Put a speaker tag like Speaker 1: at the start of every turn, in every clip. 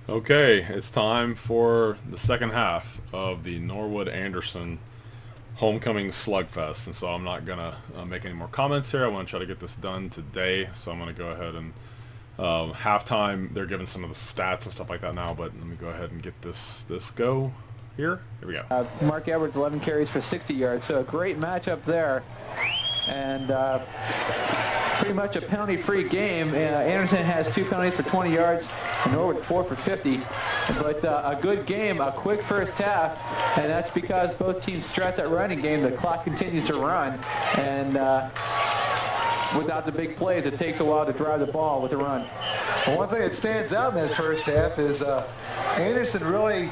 Speaker 1: Okay, it's time for the second half of the Norwood Anderson homecoming slugfest, and so I'm not gonna make any more comments here. I want to try to get this done today, so I'm gonna go ahead and halftime. They're giving some of the stats and stuff like that now, but let me go ahead and get this go here. Here we go.
Speaker 2: Mark Edwards, 11 carries for 60 yards, so a great matchup there, and pretty much a penalty-free game. Anderson has 2 penalties for 20 yards, and Norwood 4 for 50. But a good game, a quick first half, and that's because both teams stretch that running game. The clock continues to run, and without the big plays, it takes a while to drive the ball with the run.
Speaker 3: Well, one thing that stands out in that first half is Anderson really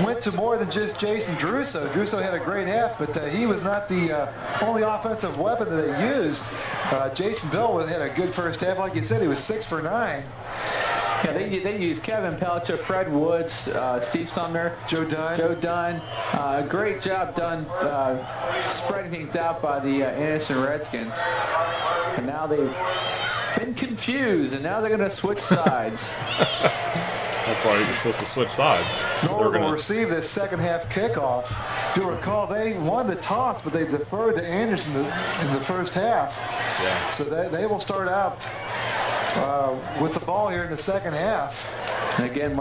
Speaker 3: went to more than just Jason Druso. Druso had a great half, but he was not the only offensive weapon that they used. Jason Bell had a good first half. Like you said, he was 6 for 9.
Speaker 2: Yeah, they used Kevin Pelcher, Fred Woods, Steve Sumner,
Speaker 3: Joe Dunn.
Speaker 2: Great job done spreading things out by the Anderson Redskins. And now they've been confused, and now they're going to switch sides.
Speaker 1: That's why you're supposed to switch sides.
Speaker 3: Norwood will receive this second half kickoff. If you'll recall, they won the toss, but they deferred to Anderson in the first half.
Speaker 1: Yeah.
Speaker 3: So they will start out with the ball here in the second half.
Speaker 2: And again,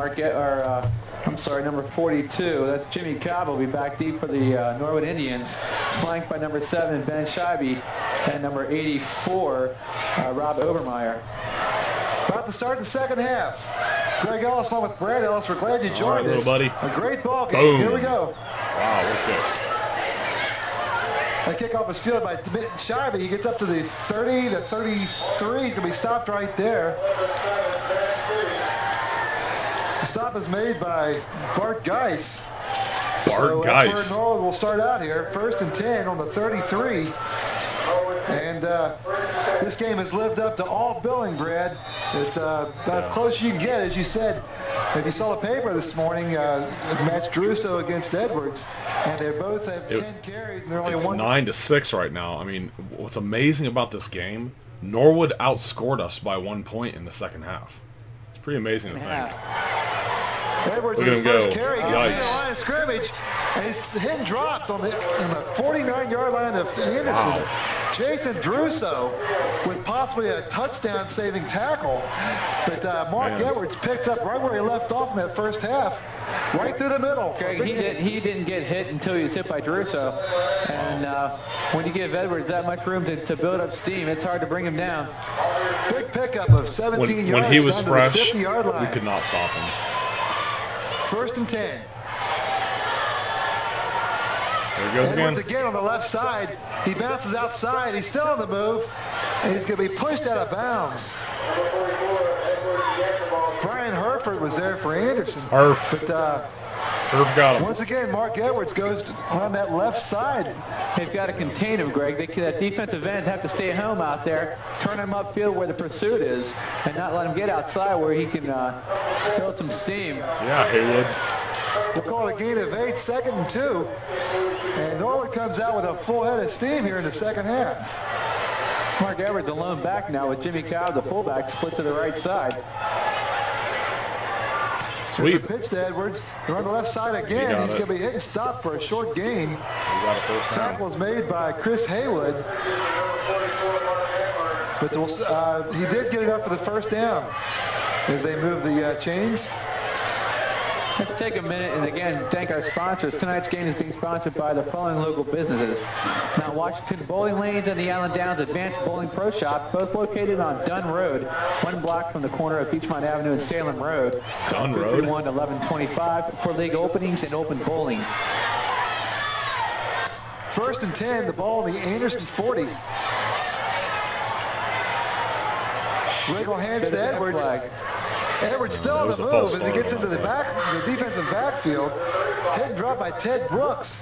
Speaker 2: number 42, that's Jimmy Cobb, will be back deep for the Norwood Indians, flanked by number 7, Ben Scheibe, and number 84, Rob Obermeyer.
Speaker 3: About to start the second half. Greg Ellis on with Brad Ellis. We're glad you joined us.
Speaker 1: Buddy.
Speaker 3: A great ball game.
Speaker 1: Boom.
Speaker 3: Here we go.
Speaker 1: Wow, what a kick.
Speaker 3: That kickoff is fielded by Scheibe. He gets up to the 30 to 33. He's going to be stopped right there. The stop is made by Bart Geis.
Speaker 1: Geis.
Speaker 3: Norwood will start out here. 1st and 10 on the 33. And this game has lived up to all billing, Brad. It's about as close as you can get. As you said, if you saw the paper this morning, it matched Druso against Edwards, and they both have 10 carries, and they're only
Speaker 1: It's
Speaker 3: one.
Speaker 1: 9-6 right now. I mean, what's amazing about this game, Norwood outscored us by 1 point in the second half. It's pretty amazing to think.
Speaker 3: Edwards
Speaker 1: Look at
Speaker 3: in his
Speaker 1: him
Speaker 3: first
Speaker 1: go.
Speaker 3: carry,
Speaker 1: Yikes.
Speaker 3: gets the line of scrimmage, and he's hit and dropped on the 49-yard line of Anderson.
Speaker 1: Wow.
Speaker 3: Jason Druso with possibly a touchdown-saving tackle, but Mark Edwards picks up right where he left off in that first half, right through the middle.
Speaker 2: Greg, he didn't get hit until he was hit by Druso, and when you give Edwards that much room to build up steam, it's hard to bring him down.
Speaker 3: Big pickup of 17 yards.
Speaker 1: When he was
Speaker 3: down to
Speaker 1: fresh,
Speaker 3: the 50-yard line.
Speaker 1: we could not stop him.
Speaker 3: 1st and 10.
Speaker 1: There he goes
Speaker 3: Edwards
Speaker 1: again.
Speaker 3: again on the left side. He bounces outside. He's still on the move, and he's going to be pushed out of bounds. Brian Herford was there for Anderson.
Speaker 1: Herf.
Speaker 3: But
Speaker 1: Herf got him.
Speaker 3: once again, Mark Edwards goes on that left side.
Speaker 2: They've got to contain him, Greg. That defensive ends have to stay home out there, turn him upfield where the pursuit is, and not let him get outside where he can build some steam.
Speaker 1: Yeah, Haywood.
Speaker 3: We'll call it a gain of 8, 2nd and 2. And Norwood comes out with a full head of steam here in the second half.
Speaker 2: Mark Edwards alone back now with Jimmy Cobb, the fullback, split to the right side.
Speaker 1: Sweet.
Speaker 3: The pitch to Edwards. They're on the left side again. He's going to be hit and stopped for a short gain.
Speaker 1: We got a first down.
Speaker 3: Tackle was made by Chris Haywood. But he did get it up for the first down as they move the chains.
Speaker 2: Let's take a minute and again thank our sponsors. Tonight's game is being sponsored by the following local businesses: Mount Washington Bowling Lanes and the Allen Downs Advanced Bowling Pro Shop, both located on Dunn Road, 1 block from the corner of Beachmont Avenue and Salem Road.
Speaker 1: Dunn Road.
Speaker 2: 331-1125 for league openings and open bowling.
Speaker 3: 1st and 10, the ball in the Anderson 40. Riggle hands to Edwards. Edwards still on the move as he gets into the defensive backfield. Hit and drop by Ted Brooks.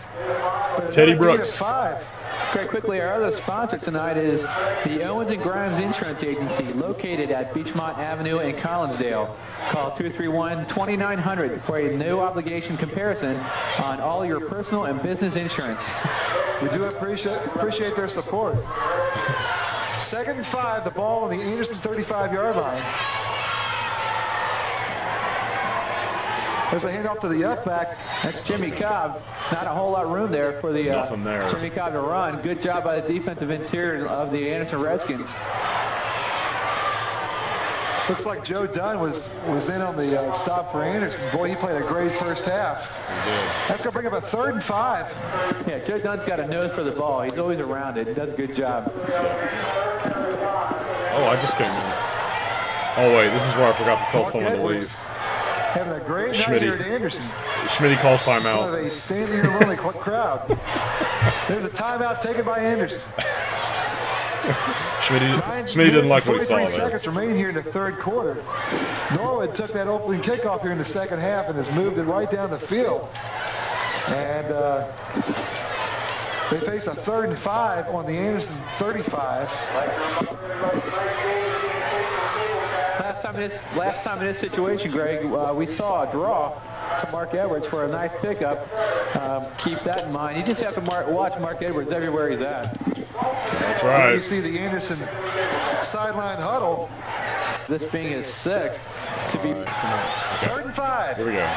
Speaker 1: Teddy Brooks.
Speaker 3: 5.
Speaker 2: Very quickly, our other sponsor tonight is the Owens & Grimes Insurance Agency, located at Beachmont Avenue in Collinsdale. Call 231-2900 for a no-obligation comparison on all your personal and business insurance.
Speaker 3: We do appreciate their support. 2nd and 5, the ball on the Anderson 35-yard line. There's a handoff to the up back.
Speaker 2: That's Jimmy Cobb. Not a whole lot of room there for the
Speaker 1: Nothing there.
Speaker 2: Jimmy Cobb to run. Good job by the defensive interior of the Anderson Redskins.
Speaker 3: Looks like Joe Dunn was in on the stop for Anderson. Boy, he played a great first half.
Speaker 1: He did.
Speaker 3: That's going to bring up a 3rd and 5.
Speaker 2: Yeah, Joe Dunn's got a nose for the ball. He's always around it. He does a good job.
Speaker 1: Oh, I just came in. Oh, wait, this is where I forgot to tell
Speaker 3: Mark
Speaker 1: someone
Speaker 3: Edwards
Speaker 1: to leave.
Speaker 3: Having a great night
Speaker 1: Schmitty.
Speaker 3: here at Anderson.
Speaker 1: Schmitty calls
Speaker 3: One of
Speaker 1: timeout.
Speaker 3: a standing here lonely crowd. There's a timeout taken by Anderson.
Speaker 1: Schmitty didn't like what he saw
Speaker 3: 43
Speaker 1: there.
Speaker 3: seconds remain here in the 3rd quarter. Norwood took that opening kickoff here in the 2nd half and has moved it right down the field. And they face a 3rd and 5 on the Anderson 35.
Speaker 2: Last time in this situation, Greg, we saw a draw to Mark Edwards for a nice pickup. Keep that in mind. You just have to watch Mark Edwards everywhere he's at.
Speaker 1: That's
Speaker 3: Here
Speaker 1: right.
Speaker 3: you see the Anderson sideline huddle.
Speaker 2: This being his 6th to be.
Speaker 3: 3rd and 5.
Speaker 1: Here we go.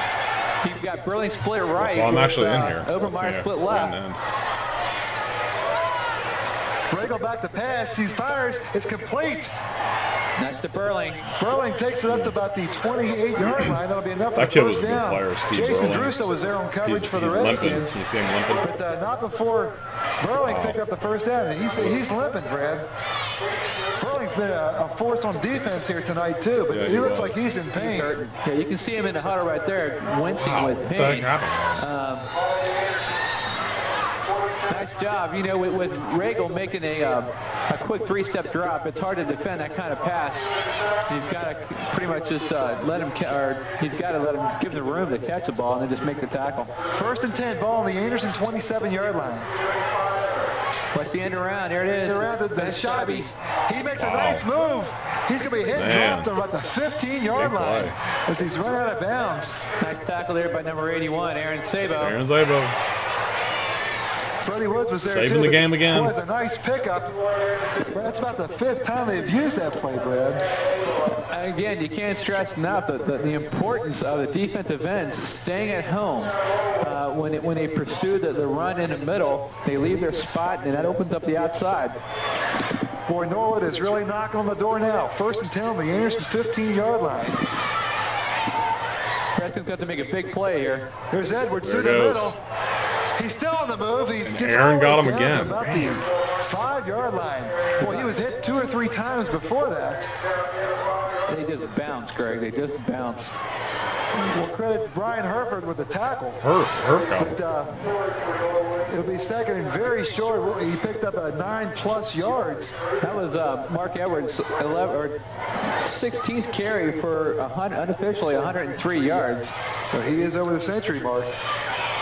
Speaker 2: You've got Burling split right.
Speaker 1: So I'm
Speaker 2: with,
Speaker 1: actually in here.
Speaker 2: Obermeyer split left.
Speaker 3: Regal back to pass. He fires. It's complete.
Speaker 2: That's to Burling.
Speaker 3: Burling takes it up to about the 28-yard line. That'll be enough for
Speaker 1: That
Speaker 3: the
Speaker 1: kid
Speaker 3: first
Speaker 1: was a good
Speaker 3: down.
Speaker 1: player, Steve
Speaker 3: Jason
Speaker 1: Burling.
Speaker 3: Druso was there on coverage
Speaker 1: He's
Speaker 3: for the
Speaker 1: limping.
Speaker 3: Redskins.
Speaker 1: You see him limping?
Speaker 3: But not before Burling picked up the first down. And he's limping, Brad. Burling's been a force on defense here tonight, too. But
Speaker 1: Yeah,
Speaker 3: he looks
Speaker 1: was.
Speaker 3: like he's in pain.
Speaker 2: Yeah, you can see him in the huddle right there, wincing with
Speaker 1: What the heck
Speaker 2: pain.
Speaker 1: happened?
Speaker 2: Nice job. You know, with Regal making a quick 3-step drop, it's hard to defend that kind of pass. You've got to pretty much just let him, he's got to let him give him the room to catch the ball and then just make the tackle.
Speaker 3: 1st and 10, ball on the Anderson 27-yard line.
Speaker 2: Watch the end around. Here it is.
Speaker 3: Around the Shabby. He makes a
Speaker 1: Wow.
Speaker 3: nice move. He's going to be hit and
Speaker 1: Man.
Speaker 3: dropped about the 15-yard
Speaker 1: Big
Speaker 3: line
Speaker 1: play.
Speaker 3: as he's run out of bounds.
Speaker 2: Nice tackle there by number 81, Aaron Sabo.
Speaker 1: Aaron Zabo.
Speaker 3: Freddie Woods was there
Speaker 1: Saving
Speaker 3: too.
Speaker 1: the game again.
Speaker 3: Boy, it's a nice pickup. That's about the 5th time they've used that play, Brad.
Speaker 2: Again, you can't stress enough the importance of the defensive ends staying at home. When they pursue the run in the middle, they leave their spot, and that opens up the outside.
Speaker 3: Boy, Norwood is really knocking on the door now. 1st and 10 on the Anderson 15-yard line.
Speaker 2: Preston's got to make a big play here.
Speaker 3: There's Edwards
Speaker 1: There
Speaker 3: through
Speaker 1: it
Speaker 3: the
Speaker 1: goes.
Speaker 3: middle. He's still on the move. He's
Speaker 1: And
Speaker 3: gets
Speaker 1: Aaron
Speaker 3: all the
Speaker 1: got
Speaker 3: way
Speaker 1: him
Speaker 3: down
Speaker 1: again.
Speaker 3: to about the 5-yard line. Boy, he was hit 2 or 3 times before that.
Speaker 2: They just bounce, Greg. They just bounce.
Speaker 3: We'll credit Brian Herford with the tackle.
Speaker 1: Herf got him.
Speaker 3: But it'll be second and very short. He picked up 9+ yards.
Speaker 2: That was Mark Edwards' 16th carry for unofficially 103 yards.
Speaker 3: So he is over the century mark.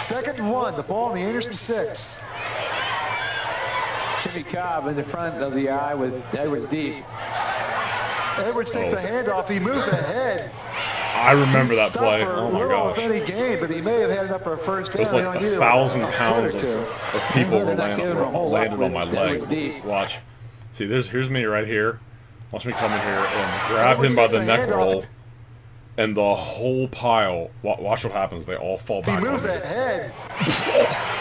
Speaker 3: 2nd and 1, the ball on the Anderson 6.
Speaker 2: Jimmy Cobb in the front of the eye with Edwards deep.
Speaker 3: Edwards takes the handoff. He moves ahead.
Speaker 1: I remember that
Speaker 3: Stopped
Speaker 1: play.
Speaker 3: for
Speaker 1: Oh my
Speaker 3: little,
Speaker 1: gosh.
Speaker 3: if any gain, but he may have had enough for a first down.
Speaker 1: It was like
Speaker 3: He only
Speaker 1: 1,000
Speaker 3: needed a
Speaker 1: pounds
Speaker 3: foot or two.
Speaker 1: of people were
Speaker 2: They're not giving him a whole lot
Speaker 1: landed on my
Speaker 2: with Edwards
Speaker 1: leg.
Speaker 2: deep.
Speaker 1: Watch. See, here's me right here. Watch me come in here and grab him by the neck roll, and the whole pile. Watch what happens. They all fall
Speaker 3: He
Speaker 1: back
Speaker 3: moves
Speaker 1: on me.
Speaker 3: that head.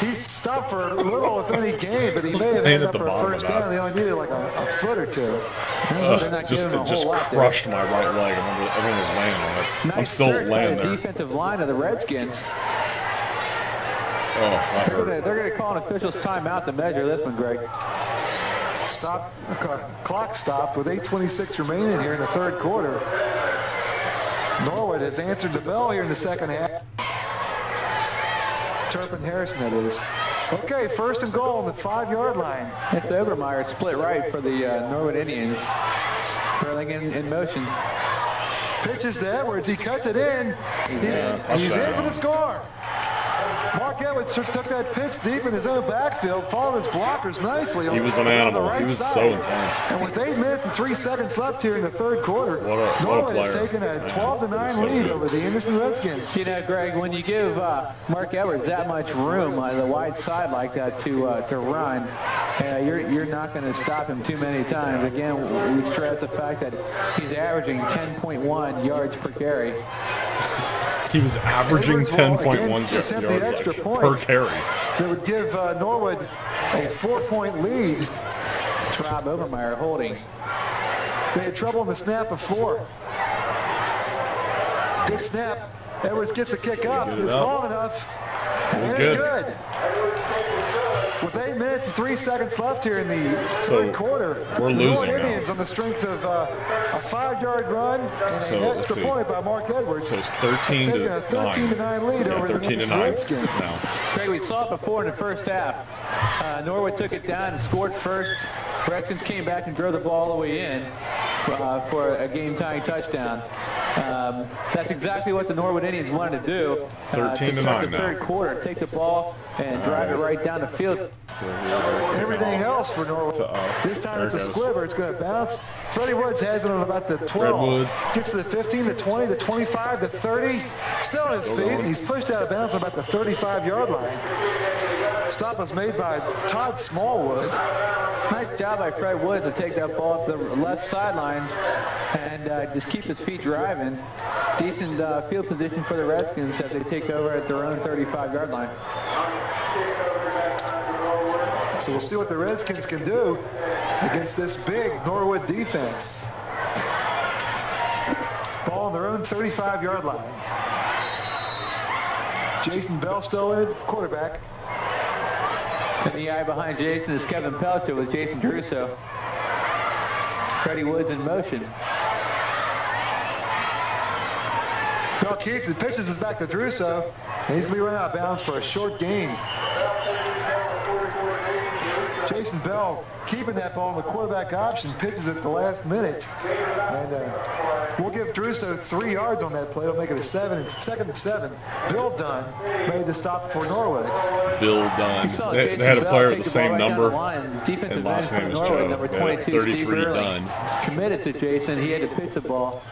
Speaker 3: He's stopped for little, if any, gain, but he may have had
Speaker 1: Staying at
Speaker 3: enough
Speaker 1: the
Speaker 3: for a
Speaker 1: bottom of
Speaker 3: first
Speaker 1: that.
Speaker 3: down. They only needed like a foot or two.
Speaker 2: They're not
Speaker 1: Just
Speaker 2: giving him a
Speaker 1: just
Speaker 2: whole lot there.
Speaker 1: crushed my right leg. I remember everyone was laying on it. I'm
Speaker 2: Nice
Speaker 1: still
Speaker 2: search by
Speaker 1: laying
Speaker 2: the
Speaker 1: there.
Speaker 2: defensive line of the Redskins.
Speaker 1: Oh, that hurt.
Speaker 2: They're going to call an official's timeout to measure this one, Greg.
Speaker 3: Clock stopped with 8:26 remaining here in the 3rd quarter. Norwood has answered the bell here in the 2nd half. Turpin Harrison, that is. Okay, 1st and goal on the 5-yard line.
Speaker 2: It's Obermeyer split right for the Norwood Indians. Burling in motion.
Speaker 3: Pitches to Edwards. He cuts it in. He's in
Speaker 1: touchdown.
Speaker 3: for the score. Mark Edwards took that pitch deep in his own backfield, followed his blockers nicely.
Speaker 1: He was an
Speaker 3: on the
Speaker 1: animal.
Speaker 3: right
Speaker 1: He was
Speaker 3: side.
Speaker 1: so intense.
Speaker 3: And with 8 minutes and 3 seconds left here in the 3rd quarter,
Speaker 1: What a
Speaker 3: Norwood has
Speaker 1: player.
Speaker 3: taken a
Speaker 1: Man,
Speaker 3: 12-9
Speaker 1: so
Speaker 3: lead
Speaker 1: good.
Speaker 3: over the Anderson Redskins.
Speaker 2: You know, Greg, when you give Mark Edwards that much room on the wide side like that to run, you're not going to stop him too many times. Again, we stress the fact that he's averaging 10.1 yards per carry.
Speaker 1: He was averaging
Speaker 3: Edwards will
Speaker 1: 10.1
Speaker 3: again attempt the
Speaker 1: yards
Speaker 3: extra
Speaker 1: per
Speaker 3: point.
Speaker 1: carry.
Speaker 3: That would give Norwood a 4-point lead.
Speaker 2: It's Rob Overmeyer holding.
Speaker 3: They had trouble in the snap before. Good snap. Edwards gets a kick up.
Speaker 1: Get
Speaker 3: It's
Speaker 1: it up.
Speaker 3: long enough.
Speaker 1: It was
Speaker 3: And
Speaker 1: good.
Speaker 3: it's good. With 8 minutes and 3 seconds left here in the
Speaker 1: So,
Speaker 3: third quarter,
Speaker 1: we're
Speaker 3: the
Speaker 1: losing
Speaker 3: Norwood
Speaker 1: now.
Speaker 3: Indians on the strength of a 5-yard run and
Speaker 1: So,
Speaker 3: an
Speaker 1: let's
Speaker 3: extra
Speaker 1: see.
Speaker 3: point by Mark Edwards.
Speaker 1: So it's 13
Speaker 3: Taking a
Speaker 1: to 9.
Speaker 3: 13-9 lead
Speaker 1: Yeah,
Speaker 3: over
Speaker 1: 13
Speaker 3: the
Speaker 1: to 9
Speaker 3: Redskins.
Speaker 1: now.
Speaker 2: Craig, we saw it before in the first half. Norwood took it down and scored first. Redskins came back and drove the ball all the way in for a game-tying touchdown. That's exactly what the Norwood Indians wanted to do.
Speaker 1: 13 to
Speaker 2: start
Speaker 1: 9
Speaker 2: the
Speaker 1: now.
Speaker 2: third quarter, take the ball and drive it right down the field.
Speaker 1: So here
Speaker 3: Everything else for Norwood.
Speaker 1: to us.
Speaker 3: This time
Speaker 1: There
Speaker 3: it's
Speaker 1: it
Speaker 3: a
Speaker 1: goes.
Speaker 3: squibber. It's going to bounce. Freddie Woods has it on about the 12.
Speaker 1: Woods.
Speaker 3: Gets to the 15, the 20, the 25, the 30. Still on his
Speaker 1: Still
Speaker 3: feet.
Speaker 1: going.
Speaker 3: He's pushed out of bounds on about the 35-yard line. Stop was made by Todd Smallwood.
Speaker 2: Nice job by Fred Woods to take that ball up the left sideline and just keep his feet driving. Decent field position for the Redskins as they take over at their own 35-yard line.
Speaker 3: So we'll see what the Redskins can do against this big Norwood defense. Ball on their own 35-yard line. Jason Bell still in, quarterback.
Speaker 2: And the eye behind Jason is Kevin Pelcher with Jason Druso. Freddie Woods in motion.
Speaker 3: Bell keeps it, pitches it back to Druso, and he's going to be running out of bounds for a short gain. Jason Bell keeping that ball in the quarterback option, pitches it at the last minute. And we'll give Druso 3 yards on that play. It'll make it a 2nd and 7. Bill Dunn made the stop for Norwood.
Speaker 1: Bill Dunn.
Speaker 2: You saw
Speaker 1: They
Speaker 2: Jason
Speaker 1: had a
Speaker 2: Bell
Speaker 1: player
Speaker 2: take
Speaker 1: with the
Speaker 2: the ball
Speaker 1: same
Speaker 2: right down
Speaker 1: number,
Speaker 2: the line. Defensive
Speaker 1: and last
Speaker 2: end
Speaker 1: name is
Speaker 2: for Norwood,
Speaker 1: Joe.
Speaker 2: number
Speaker 1: They had
Speaker 2: 22, Steve
Speaker 1: 33
Speaker 2: Early.
Speaker 1: Dunn.
Speaker 2: Committed to Jason. He had to pitch the ball.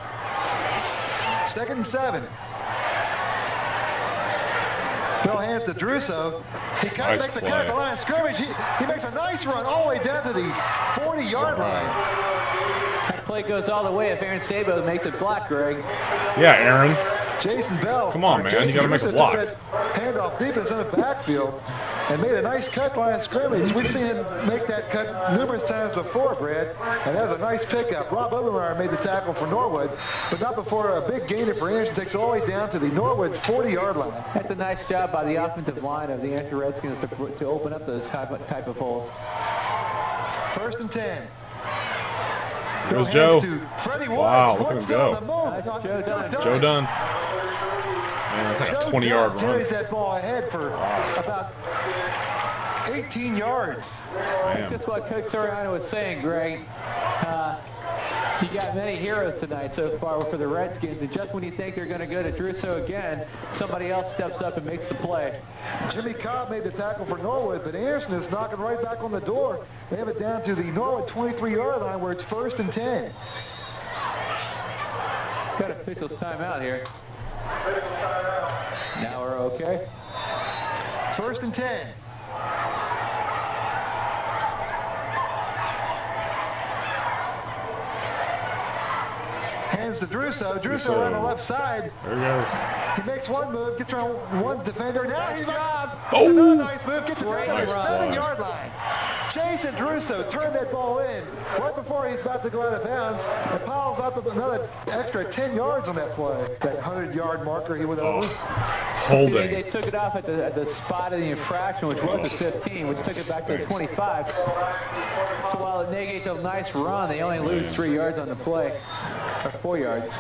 Speaker 3: 2nd and 7. Bill hands to Druso. He kind
Speaker 1: Nice
Speaker 3: of makes the
Speaker 1: play.
Speaker 3: cut at the line of scrimmage. He makes a nice run all the way down to the 40-yard line.
Speaker 2: That play goes all the way if Aaron Sabo makes it block, Greg.
Speaker 1: Yeah, Aaron.
Speaker 3: Jason Bell.
Speaker 1: Come on, man.
Speaker 3: Jason
Speaker 1: You got to make a
Speaker 3: Druso
Speaker 1: block.
Speaker 3: took that handoff deep in the backfield and made a nice cut line of scrimmage. We've seen him make that cut numerous times before, Brad, and that was a nice pickup. Rob Obermeyer made the tackle for Norwood, but not before a big gainer for Anderson takes all the way down to the Norwood 40-yard line.
Speaker 2: That's a nice job by the offensive line of the Anderson Redskins to open up those type of holes.
Speaker 3: 1st and 10.
Speaker 1: Here's
Speaker 3: Bill
Speaker 1: Joe.
Speaker 3: hands to Freddie Woods.
Speaker 1: Wow, look at
Speaker 3: Woods
Speaker 1: him
Speaker 3: still
Speaker 1: go.
Speaker 3: on the move.
Speaker 2: Nice Joe Dunn.
Speaker 1: Joe Dunn. Man, it's like a
Speaker 3: Joe
Speaker 1: 20-yard
Speaker 3: Dunn
Speaker 1: run.
Speaker 3: carries that ball ahead for about 18 yards.
Speaker 1: Man.
Speaker 2: Just what Coach Soriano was saying, Greg. You got many heroes tonight so far for the Redskins, and just when you think they're going to go to Druso again, somebody else steps up and makes the play.
Speaker 3: Jimmy Cobb made the tackle for Norwood, but Anderson is knocking right back on the door. They have it down to the Norwood 23-yard line where it's 1st and 10.
Speaker 2: Got officials timeout here. Now we're okay.
Speaker 3: 1st and 10. Hands to Druso. Druso on the left side.
Speaker 1: There he goes.
Speaker 3: He makes one move, gets around one defender. Now he's got
Speaker 1: Oh!
Speaker 3: another nice move, gets it down to
Speaker 2: Great
Speaker 3: the
Speaker 2: run.
Speaker 3: 7-yard line. Jason Druso turned that ball in right before he's about to go out of bounds and piles up another extra 10 yards on that play. That 100-yard marker he went over.
Speaker 2: They
Speaker 1: Holding.
Speaker 2: took it off at the spot of the infraction, which was the 15, which took it back to the 25. So while it negates a nice run, they only lose 3 yards on the play, or 4 yards.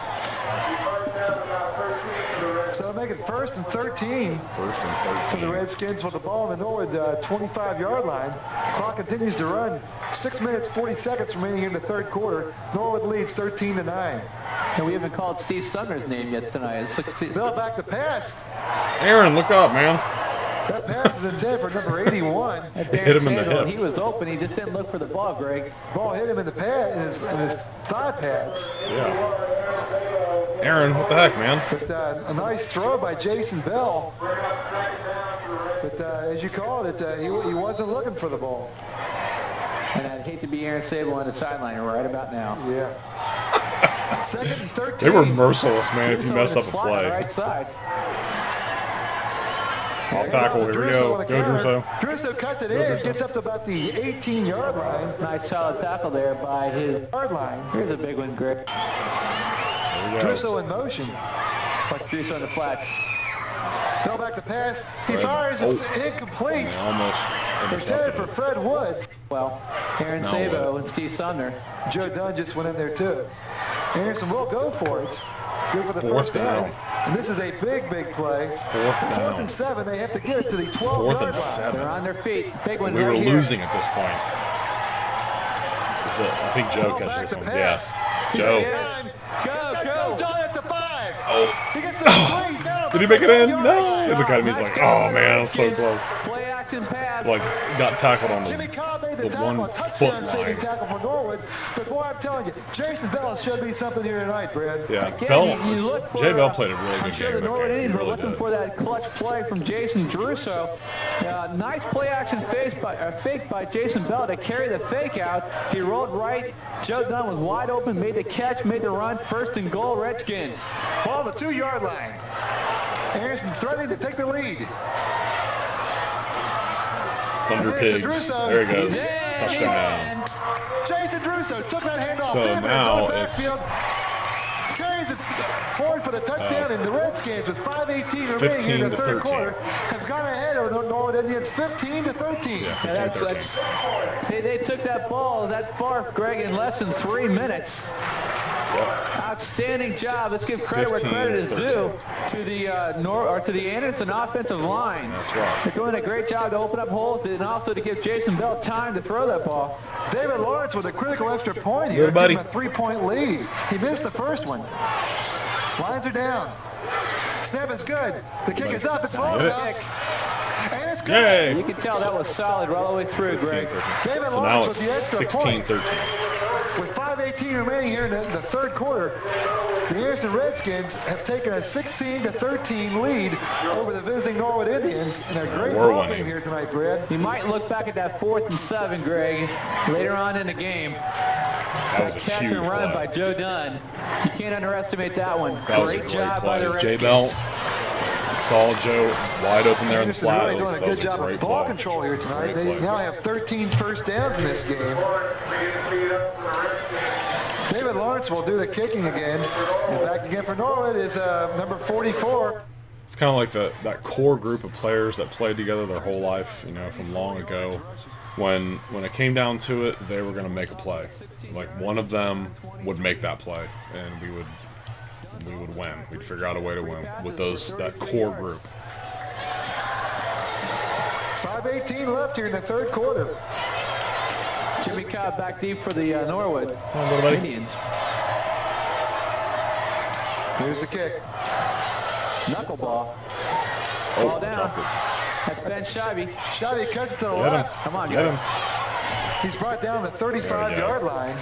Speaker 3: So make it 1st and 13
Speaker 1: 1st and
Speaker 3: for the
Speaker 1: 13.
Speaker 3: Redskins with the ball on the Norwood 25-yard line. Clock continues to run. 6 minutes, 40 seconds remaining in the third quarter. Norwood leads 13-9.
Speaker 2: And we haven't called Steve Sumner's name yet tonight.
Speaker 3: Bill back to pass.
Speaker 1: Aaron, look up, man.
Speaker 3: That pass is intended for number 81.
Speaker 1: Hit him in the hip.
Speaker 2: He was open. He just didn't look for the ball, Greg.
Speaker 3: Ball hit him in the pad, in his thigh pads.
Speaker 1: Yeah. Aaron, what the heck, man?
Speaker 3: But a nice throw by Jason Bell. But as you called it, he wasn't looking for the ball.
Speaker 2: And I'd hate to be Aaron Sable on the sideline right about now.
Speaker 3: Yeah. Second and 13.
Speaker 1: They were merciless, man, if you
Speaker 2: Druso
Speaker 1: messed
Speaker 2: in
Speaker 1: up a
Speaker 2: the slot on the
Speaker 1: play.
Speaker 2: right side.
Speaker 1: Off tackle, here we go. Go, Druso.
Speaker 3: Druso cuts it in, gets up to about the 18-yard line.
Speaker 2: Nice solid tackle there by his yard line. Here's a big one, Greg.
Speaker 1: There we go.
Speaker 3: Druso in motion.
Speaker 2: Watch Druso on the flats.
Speaker 3: Throw back the pass. He
Speaker 1: Fred.
Speaker 3: fires. It's incomplete.
Speaker 1: They almost
Speaker 3: It's headed for
Speaker 1: intercepted it.
Speaker 3: Fred Woods.
Speaker 2: Well, Aaron
Speaker 1: Now
Speaker 2: Sabo
Speaker 1: what?
Speaker 2: and Steve Sumner.
Speaker 3: Joe Dunn just went in there too. Anderson will go for it. Good for the
Speaker 1: Fourth
Speaker 3: first
Speaker 1: down.
Speaker 3: down. And this is a big, big play.
Speaker 1: Fourth
Speaker 3: Fourth
Speaker 1: down.
Speaker 3: and 7. They have to get it to the 12-yard
Speaker 1: Fourth and
Speaker 3: line.
Speaker 1: 7.
Speaker 2: They're on their feet. Big one
Speaker 1: We were
Speaker 2: right here.
Speaker 1: losing at this point. I think Joe
Speaker 3: Ball
Speaker 1: catches
Speaker 3: back
Speaker 1: this
Speaker 3: to
Speaker 1: one.
Speaker 3: pass.
Speaker 1: Yeah.
Speaker 3: He's
Speaker 1: Joe.
Speaker 3: behind.
Speaker 2: Go.
Speaker 3: Dunn at the 5.
Speaker 1: Oh.
Speaker 3: He gets to the 3. Down
Speaker 1: Did he make it in?
Speaker 3: 12-yard
Speaker 1: No.
Speaker 3: line.
Speaker 1: Look at him. He's like, oh, man, I'm so close.
Speaker 2: Play action pass.
Speaker 1: Like, got tackled on
Speaker 3: Jimmy Cobb made the
Speaker 1: the
Speaker 3: tackle,
Speaker 1: 1
Speaker 3: a
Speaker 1: foot
Speaker 3: touchdown-saving
Speaker 1: line.
Speaker 3: tackle for Norwood. But boy, I'm telling you, Jason Bell showed me something here tonight, Brad.
Speaker 1: Yeah,
Speaker 2: Again,
Speaker 1: Bell.
Speaker 2: you look for,
Speaker 1: Jay Bell played a really
Speaker 2: I'm
Speaker 1: good
Speaker 2: sure
Speaker 1: game
Speaker 2: the
Speaker 1: that
Speaker 2: Norwood
Speaker 1: game. He
Speaker 2: Indians were
Speaker 1: really
Speaker 2: looking
Speaker 1: did.
Speaker 2: for that clutch play from Jason Druso. Nice play action fake by Jason Bell to carry the fake out. He rolled right. Joe Dunn was wide open, made the catch, made the run. First and goal, Redskins.
Speaker 3: Ball the 2-yard line. Anderson threatening to take the lead.
Speaker 1: Thunder Pigs. There he goes. Touchdown.
Speaker 3: Jason Druso took that handoff.
Speaker 1: So
Speaker 3: in,
Speaker 1: now
Speaker 3: but
Speaker 1: it's-
Speaker 3: backfield, carries it forward for the touchdown, and the Redskins with 5:18 remaining
Speaker 1: 15
Speaker 3: in the
Speaker 1: to
Speaker 3: third
Speaker 1: 13.
Speaker 3: quarter have gone ahead of the Norwood Indians 15-13.
Speaker 1: Yeah,
Speaker 2: Yeah,
Speaker 1: 15-13.
Speaker 2: they took that ball that far, Greg, in less than 3 minutes. Outstanding job. Let's give credit where credit is
Speaker 1: 15-13.
Speaker 2: due to the Anderson offensive line.
Speaker 1: That's right.
Speaker 2: They're doing a great job to open up holes and also to give Jason Bell time to throw that ball.
Speaker 3: David Lawrence with a critical extra point here.
Speaker 1: Good, buddy.
Speaker 3: Give him a 3-point lead. He missed the first one. Lines are down. Snap is good. The kick is up. It's low
Speaker 1: Get it.
Speaker 3: enough. And it's good.
Speaker 1: Yay!
Speaker 2: You can tell that was solid right all the way through, Greg.
Speaker 1: 15-13.
Speaker 3: David
Speaker 1: So now
Speaker 3: Lawrence
Speaker 1: it's
Speaker 3: with the extra point.
Speaker 1: 16-13.
Speaker 3: With 5:18 remaining here in the third quarter, the Anderson Redskins have taken a 16-13 lead over the visiting Norwood Indians in a great
Speaker 1: We're
Speaker 3: ball
Speaker 1: winning.
Speaker 3: game here tonight, Brad.
Speaker 2: You might look back at that 4th and 7, Greg, later on in the game.
Speaker 1: That was a
Speaker 2: Catch
Speaker 1: huge
Speaker 2: and run
Speaker 1: play.
Speaker 2: by Joe Dunn. You can't underestimate that one.
Speaker 1: That was a
Speaker 2: Great
Speaker 1: great
Speaker 2: job by the
Speaker 1: play. Jay
Speaker 2: Redskins.
Speaker 1: Bell saw Joe wide open there in the
Speaker 3: Anderson
Speaker 1: flat.
Speaker 3: really
Speaker 1: That was
Speaker 3: doing a good
Speaker 1: a
Speaker 3: job
Speaker 1: great
Speaker 3: of ball
Speaker 1: play.
Speaker 3: control here tonight.
Speaker 1: Great
Speaker 3: They
Speaker 1: play.
Speaker 3: now have 13 first downs in this game. David Lawrence will do the kicking again. And back again for Norwood is number 44.
Speaker 1: It's kind of like that core group of players that played together their whole life, you know, from long ago. When it came down to it, they were going to make a play. Like one of them would make that play, and we would win. We'd figure out a way to win with that core group.
Speaker 3: 5:18 left here in the third quarter.
Speaker 2: Jimmy Cobb back deep for the Norwood
Speaker 1: buddy.
Speaker 2: Indians.
Speaker 3: Here's the kick.
Speaker 2: Knuckleball.
Speaker 1: Oh,
Speaker 2: Ball down.
Speaker 1: dropped it.
Speaker 2: That's Ben Scheibe.
Speaker 3: Shabby cuts to the
Speaker 1: Get him.
Speaker 3: left.
Speaker 2: Come on,
Speaker 1: Get
Speaker 2: guys.
Speaker 1: him.
Speaker 3: He's brought down the 35-yard line.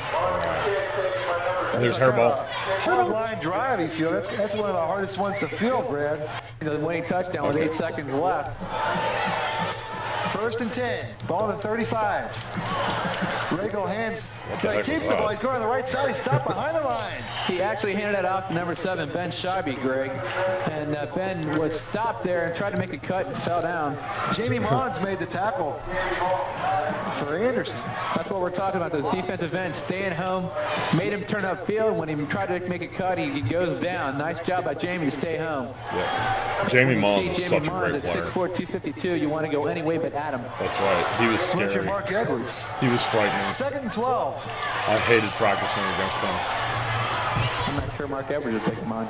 Speaker 1: And there's Hairball.
Speaker 3: Hard line drive, he feels. That's one of the hardest ones to feel, Brad.
Speaker 2: The winning touchdown with 8 seconds left.
Speaker 3: First and 10. Ball at 35. Regal hands.
Speaker 1: the
Speaker 3: He
Speaker 1: heck
Speaker 3: keeps
Speaker 1: was
Speaker 3: the
Speaker 1: that?
Speaker 3: ball. He's going on the right side. He stopped behind the line.
Speaker 2: He actually handed it off to number 7, Ben Scheibe, Greg. And Ben was stopped there and tried to make a cut and fell down.
Speaker 3: Jamie Mons made the tackle for Anderson.
Speaker 2: That's what we're talking about, those defensive ends staying home. Made him turn upfield. When he tried to make a cut, he goes down. Nice job by Jamie to stay home.
Speaker 1: Yeah. Jamie
Speaker 2: You
Speaker 1: Mons
Speaker 2: see
Speaker 1: was
Speaker 2: Jamie
Speaker 1: such a
Speaker 2: Mons
Speaker 1: great
Speaker 2: at
Speaker 1: player.
Speaker 2: 6'4", 252. You want to go any way but at him.
Speaker 1: That's right. He was
Speaker 3: Look at
Speaker 1: scary.
Speaker 3: Mark Edwards.
Speaker 1: He was frightening.
Speaker 3: Second and 12.
Speaker 1: I hated practicing against him.
Speaker 2: I'm not sure Mark Edwards will take him on.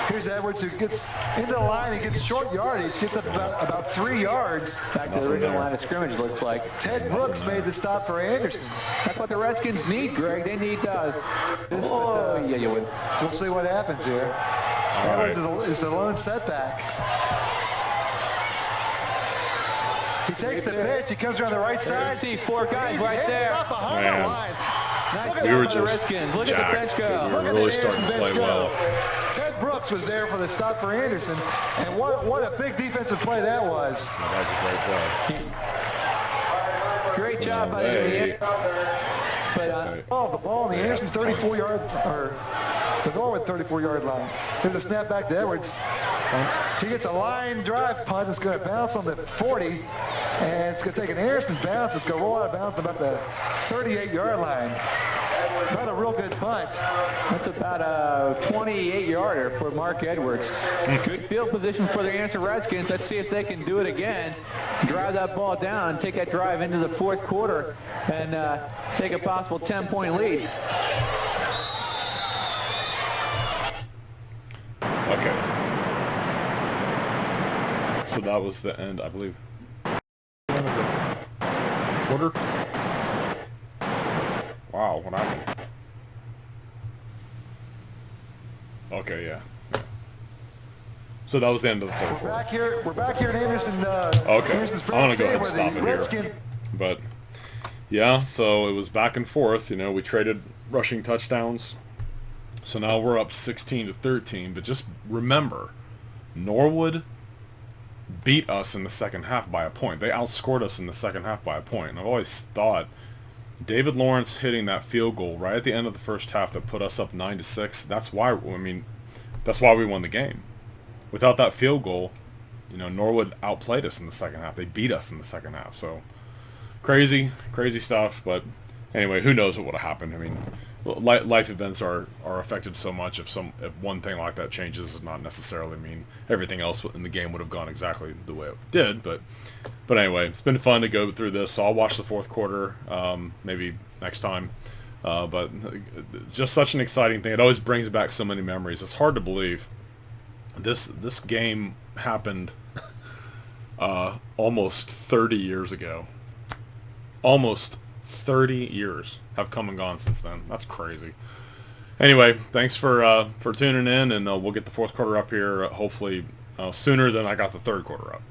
Speaker 3: Here's Edwards who gets into the line. He gets short yardage. Gets up about 3 yards.
Speaker 2: Back to the
Speaker 1: Nothing
Speaker 2: original
Speaker 1: there.
Speaker 2: line of scrimmage, looks like.
Speaker 3: Ted Brooks made the stop for Anderson.
Speaker 2: That's what the Redskins need, Greg. They need, oh, yeah, you would.
Speaker 3: We'll see what happens here.
Speaker 1: All
Speaker 3: Edwards
Speaker 1: right.
Speaker 3: is the lone setback. He takes the pitch. He comes around the right
Speaker 2: There
Speaker 3: side.
Speaker 2: you see 4 guys
Speaker 3: He's
Speaker 2: right
Speaker 3: headed
Speaker 2: there.
Speaker 3: up behind
Speaker 1: Man.
Speaker 3: the line.
Speaker 2: Nice
Speaker 1: We
Speaker 2: job
Speaker 1: were
Speaker 2: by the
Speaker 1: just
Speaker 2: Redskins. Look at the bench
Speaker 1: jacked.
Speaker 2: go.
Speaker 1: We were
Speaker 3: Look at
Speaker 1: really
Speaker 3: the
Speaker 1: starting to
Speaker 3: Anderson
Speaker 1: play
Speaker 3: bench go.
Speaker 1: well.
Speaker 3: Ted Brooks was there for the stop for Anderson. And what a big defensive play that was.
Speaker 1: Yeah, that was a great play.
Speaker 2: Great job by
Speaker 1: Hey.
Speaker 2: the But
Speaker 1: Okay.
Speaker 3: Oh, the ball on the Anderson 34-yard, or the Norwood 34-yard line. Here's a snap back to Edwards. He gets a line drive punt. It's going to bounce on the 40, and it's going to take an Anderson bounce. It's going to roll out of bounds about the 38-yard line. Not a real good punt.
Speaker 2: that's about a 28-yarder for Mark Edwards. Good field position for the Anderson Redskins. Let's see if they can do it again. Drive that ball down and take that drive into the fourth quarter and take a possible 10-point lead.
Speaker 1: Okay. So that was the end, I believe. Quarter? Wow, what happened? Okay, yeah. So that was the end of the third quarter.
Speaker 3: We're back here in Anderson.
Speaker 1: Okay,
Speaker 3: Anderson's
Speaker 1: I'm gonna go ahead and
Speaker 3: where
Speaker 1: stop
Speaker 3: the
Speaker 1: it here.
Speaker 3: Redskins-
Speaker 1: But yeah, so it was back and forth. You know, we traded rushing touchdowns. So now we're up 16-13. But just remember, Norwood beat us in the second half by a point. They outscored us in the second half by a point. And I've always thought David Lawrence hitting that field goal right at the end of the first half that put us up 9-6. That's why that's why we won the game. Without that field goal, you know, Norwood outplayed us in the second half. They beat us in the second half. So crazy stuff. But anyway, who knows what would have happened? I mean, life events are affected so much. If one thing like that changes, does not necessarily mean everything else in the game would have gone exactly the way it did. But anyway, it's been fun to go through this. So I'll watch the fourth quarter maybe next time. But it's just such an exciting thing. It always brings back so many memories. It's hard to believe. This game happened almost 30 years ago. Almost 30 years have come and gone since then. That's crazy. Anyway, thanks for tuning in, and we'll get the fourth quarter up here hopefully sooner than I got the third quarter up.